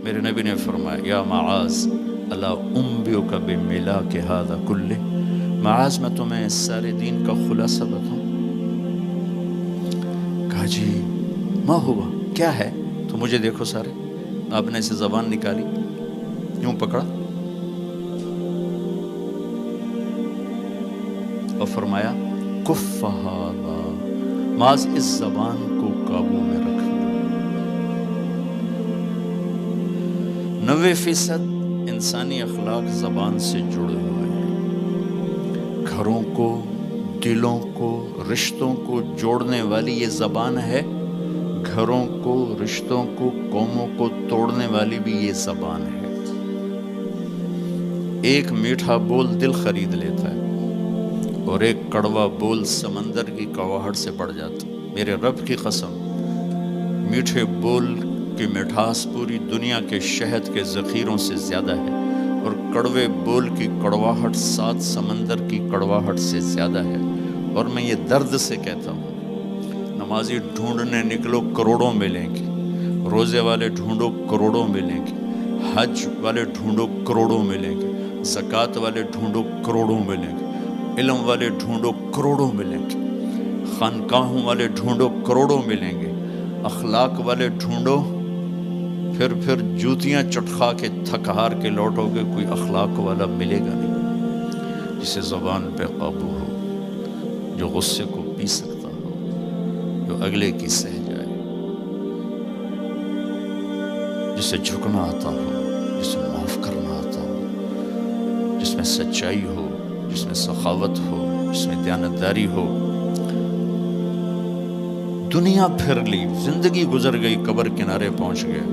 میرے نبی نے فرمایا یا معاذ الا انبئک بملاک ھذا کلہ، معاذ میں تمہیں اس سارے دین کا خلاصہ بتاؤں؟ کہا جی ما ہوا، کیا ہے؟ تو مجھے دیکھو سارے، آپ نے اسے زبان نکالی، یوں پکڑا اور فرمایا کف ھذا، معاذ اس زبان کو قابو میں رکھ لو۔ 90% انسانی اخلاق زبان سے جڑے ہوئے ہیں۔ گھروں کو، دلوں کو، رشتوں کو جوڑنے والی یہ زبان ہے، گھروں کو، رشتوں کو، قوموں کو توڑنے والی بھی یہ زبان ہے۔ ایک میٹھا بول دل خرید لیتا ہے اور ایک کڑوا بول سمندر کی کڑواہٹ سے بڑھ جاتا۔ میرے رب کی قسم، میٹھے بول کی مٹھاس پوری دنیا کے شہد کے ذخیروں سے زیادہ ہے، اور کڑوے بول کی کڑواہٹ 7 سمندر کی کڑواہٹ سے زیادہ ہے۔ اور میں یہ درد سے کہتا ہوں، نمازی ڈھونڈنے نکلو کروڑوں ملیں گے، روزے والے ڈھونڈو کروڑوں ملیں گے، حج والے ڈھونڈو کروڑوں ملیں گے، زکوٰۃ والے ڈھونڈو کروڑوں ملیں گے، علم والے ڈھونڈو کروڑوں ملیں گے، خانقاہوں والے ڈھونڈو کروڑوں ملیں گے، اخلاق والے ڈھونڈو، پھر جوتیاں چٹخا کے تھک ہار کے لوٹو گے، کوئی اخلاق والا ملے گا نہیں، جسے زبان پہ قابو ہو، جو غصے کو پی سکتا ہو، جو اگلے کی سہ جائے، جسے جھکنا آتا ہو، جسے معاف کرنا آتا ہو، جس میں سچائی ہو، جس میں سخاوت ہو، جس میں دیانتداری ہو۔ دنیا پھر لی، زندگی گزر گئی، قبر کنارے پہنچ گئے،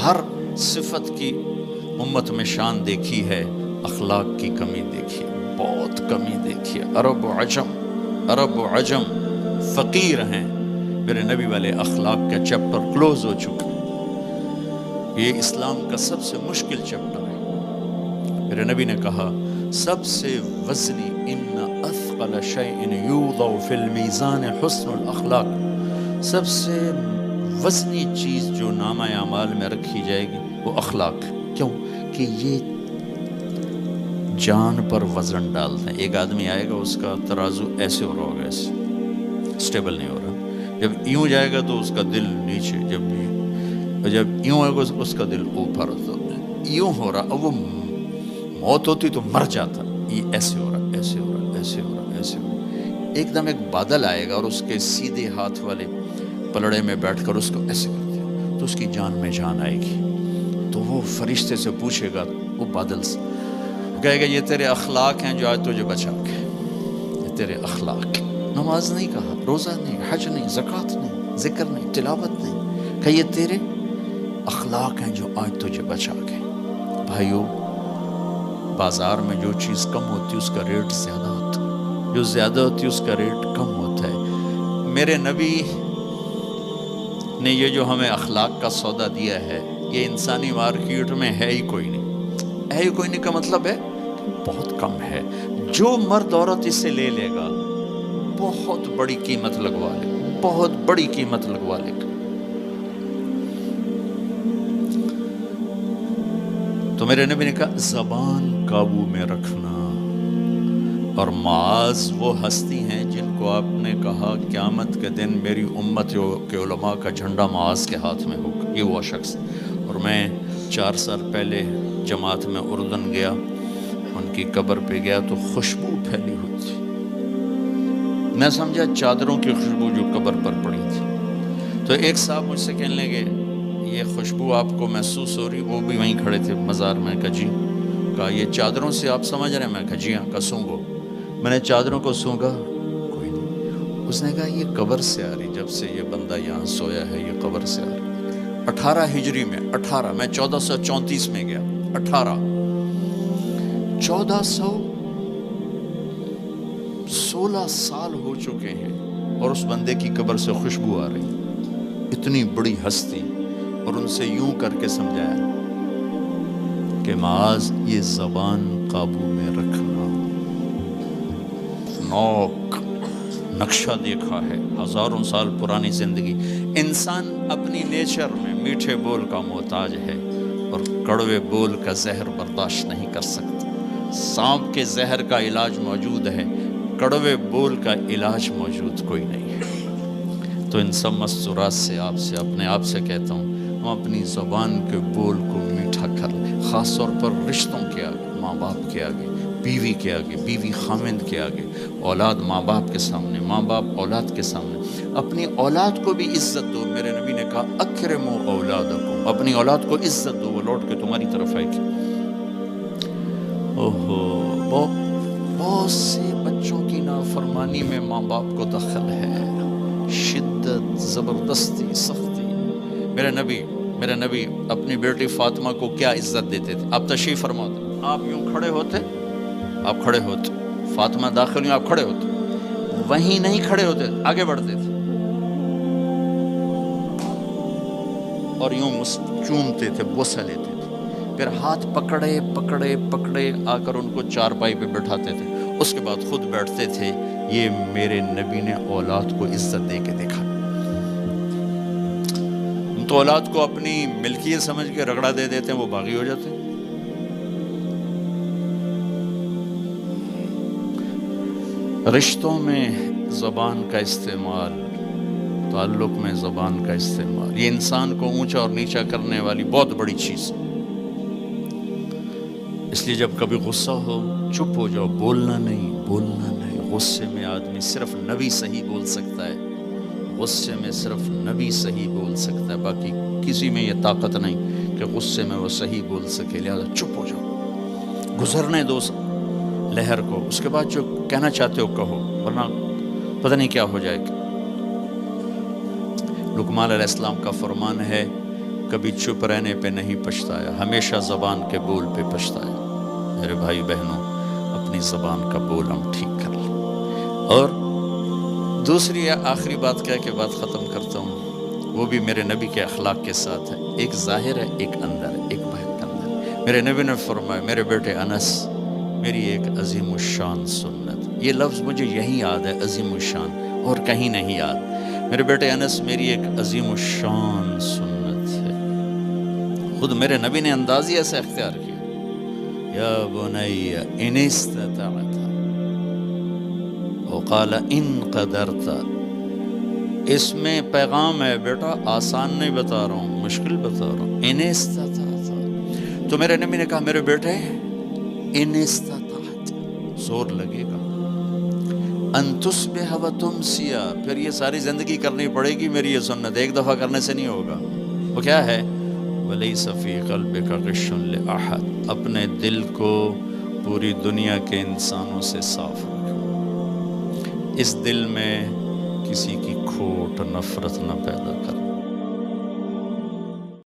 ہر صفت کی امت میں شان دیکھی ہے، اخلاق کی کمی دیکھی ہے، بہت کمی دیکھی ہے۔ عرب و عجم فقیر ہیں، میرے نبی والے اخلاق کا چیپٹر کلوز ہو چکا ہے۔ یہ اسلام کا سب سے مشکل چیپٹر ہے۔ میرے نبی نے کہا سب سے وزنی ان اثقل شیء یوضع فی المیزان حسن الاخلاق، سب سے وزنی چیز جو نامہ اعمال میں رکھی جائے گی وہ اخلاق۔ کیوں؟ کہ یہ جان پر وزن ڈالتے ہیں۔ ایک آدمی آئے گا، اس کا ترازو ایسے ہو رہا ہوگا، ایسے اسٹیبل نہیں ہو رہا، جب یوں جائے گا تو اس کا دل نیچے، جب یوں آئے گا اس کا دل اوپر، تو یوں ہو رہا، اب وہ موت ہوتی تو مر جاتا، یہ ایسے ہو رہا، ایسے ہو رہا، ایسے ہو رہا، ایسے ہو رہا۔ ایک دم ایک بادل آئے گا اور اس کے سیدھے ہاتھ والے پلڑے میں بیٹھ کر اس کو ایسے کر دیا تو اس کی جان میں جان آئے گی۔ تو وہ فرشتے سے پوچھے گا، وہ بادل سے کہے گا یہ تیرے اخلاق ہیں جو آج تجھے بچا کے، یہ تیرے اخلاق۔ نماز نہیں کہا، روزہ نہیں، حج نہیں، زکوٰۃ نہیں، ذکر نہیں، تلاوت نہیں، کہ یہ تیرے اخلاق ہیں جو آج تجھے بچا کے۔ بھائیو، بازار میں جو چیز کم ہوتی ہے اس کا ریٹ زیادہ ہوتا ہے، جو زیادہ ہوتی ہے اس کا ریٹ کم ہوتا ہے۔ میرے نبی نے یہ جو ہمیں اخلاق کا سودا دیا ہے، یہ انسانی مارکیٹ میں ہے ہی کوئی نہیں۔ ہے ہی کوئی نہیں کا مطلب ہے بہت کم ہے۔ جو مرد عورت اسے لے لے گا بہت بڑی قیمت لگوا لے گا، بہت بڑی قیمت لگوا لے گا۔ تو میرے نبی نے کہا زبان قابو میں رکھنا۔ اور معاذ وہ ہستی ہیں جن کو آپ نے کہا قیامت کے دن میری امت کے علماء کا جھنڈا معاذ کے ہاتھ میں ہوگا، یہ وہ شخص۔ اور میں 4 سال پہلے جماعت میں اردن گیا، ان کی قبر پہ گیا تو خوشبو پھیلی ہوئی تھی، میں سمجھا چادروں کی خوشبو جو قبر پر پڑی تھی۔ تو ایک صاحب مجھ سے کہنے لگے یہ خوشبو آپ کو محسوس ہو رہی؟ وہ بھی وہیں کھڑے تھے مزار میں۔ کہا جی۔ کہا یہ چادروں سے آپ سمجھ رہے ہیں؟ میں کہا جی ہاں۔ کہا سونگو۔ میں نے چادروں کو سونگا، کوئی نہیں۔ اس نے کہا یہ قبر سے آ رہی، جب سے یہ بندہ یہاں سویا ہے یہ قبر سے آ رہی۔ 18 ہجری میں، 18 میں 1434 میں گیا، 1416 سال ہو چکے ہیں اور اس بندے کی قبر سے خوشبو آ رہی، اتنی بڑی ہستی۔ اور ان سے یوں کر کے سمجھایا کہ معاذ یہ زبان قابو میں رکھنا۔ نوک نقشہ دیکھا ہے، 1000 سال پرانی زندگی، انسان اپنی نیچر میں میٹھے بول کا محتاج ہے اور کڑوے بول کا زہر برداشت نہیں کر سکتا۔ سانپ کے زہر کا علاج موجود ہے، کڑوے بول کا علاج موجود کوئی نہیں ہے۔ تو ان سب مستورات سے اپنے آپ سے کہتا ہوں، ہم اپنی زبان کے بول کو میٹھا کر لیں، خاص طور پر رشتوں کے آگے، ماں باپ کے آگے، بیوی کے آگے، بیوی خامند کے آگے، اولاد ماں باپ کے سامنے، ماں باپ اولاد کے سامنے۔ اپنی اولاد کو بھی عزت دو۔ میرے نبی نے کہا اکرموا اولادکم، اپنی اولاد کو عزت دو، وہ لوٹ کے تمہاری طرف آئے گی۔ بہت سے بچوں کی نافرمانی میں ماں باپ کو دخل ہے، شدت، زبردستی، سختی۔ میرے نبی اپنی بیٹی فاطمہ کو کیا عزت دیتے تھے؟ آپ تشریف فرما دو، آپ یوں کھڑے ہوتے، فاطمہ داخل ہوئی، آپ کھڑے ہوتے، وہیں نہیں کھڑے ہوتے، آگے بڑھتے تھے اور یوں چومتے تھے، بوسہ لیتے تھے، پھر ہاتھ پکڑے آ کر ان کو چارپائی پہ بٹھاتے تھے، اس کے بعد خود بیٹھتے تھے۔ یہ میرے نبی نے اولاد کو عزت دے کے دیکھا۔ ہم تو اولاد کو اپنی ملکیت سمجھ کے رگڑا دے دیتے ہیں، وہ باغی ہو جاتے ہیں۔ رشتوں میں زبان کا استعمال، تعلق میں زبان کا استعمال، یہ انسان کو اونچا اور نیچا کرنے والی بہت بڑی چیز ہے۔ اس لیے جب کبھی غصہ ہو چپ ہو جاؤ، بولنا نہیں۔ غصے میں آدمی صرف نبی صحیح بول سکتا ہے، غصے میں صرف نبی صحیح بول سکتا ہے، باقی کسی میں یہ طاقت نہیں کہ غصے میں وہ صحیح بول سکے۔ لہذا چپ ہو جاؤ، گزرنے دو لہر کو، اس کے بعد جو کہنا چاہتے ہو کہو، ورنہ پتہ نہیں کیا ہو جائے گا۔ لقمان علیہ السلام کا فرمان ہے، کبھی چپ رہنے پہ نہیں پچھتایا، ہمیشہ زبان کے بول پہ پچھتایا۔ میرے بھائی بہنوں، اپنی زبان کا بول ہم ٹھیک کر لیں۔ اور دوسری آخری بات کہہ کے بات ختم کرتا ہوں، وہ بھی میرے نبی کے اخلاق کے ساتھ ہے، ایک ظاہر ہے، ایک اندر ہے، ایک باہر کا اندر ہے۔ میرے نبی نے فرمایا، میرے بیٹے انس، میری ایک عظیم الشان سنت، یہ لفظ مجھے یہی یاد ہے، عظیم الشان، اور کہیں نہیں یاد۔ میرے بیٹے انس، میری ایک عظیم الشان سنت ہے۔ خود میرے نبی نے انداز ہی ایسا اختیار کیا، یا بنی ان استطعت، وقال ان قدرت۔ اس میں پیغام ہے، بیٹا آسان نہیں بتا رہا ہوں، مشکل بتا رہا ہوں۔ ان استطعت، تو میرے نبی نے کہا میرے بیٹے ان استطعت، زور لگے گا، ان تصبح و تمسی، پھر یہ ساری زندگی کرنی پڑے گی میری یہ سنت، ایک دفعہ کرنے سے نہیں ہوگا۔ وہ کیا ہے؟ وَلَيْسَ فِي قَلْبِكَ غِشٌّ لِأَحَدٍ، اپنے دل کو پوری دنیا کے انسانوں سے صاف رکھو، اس دل میں کسی کی کھوٹ، نفرت نہ پیدا کر۔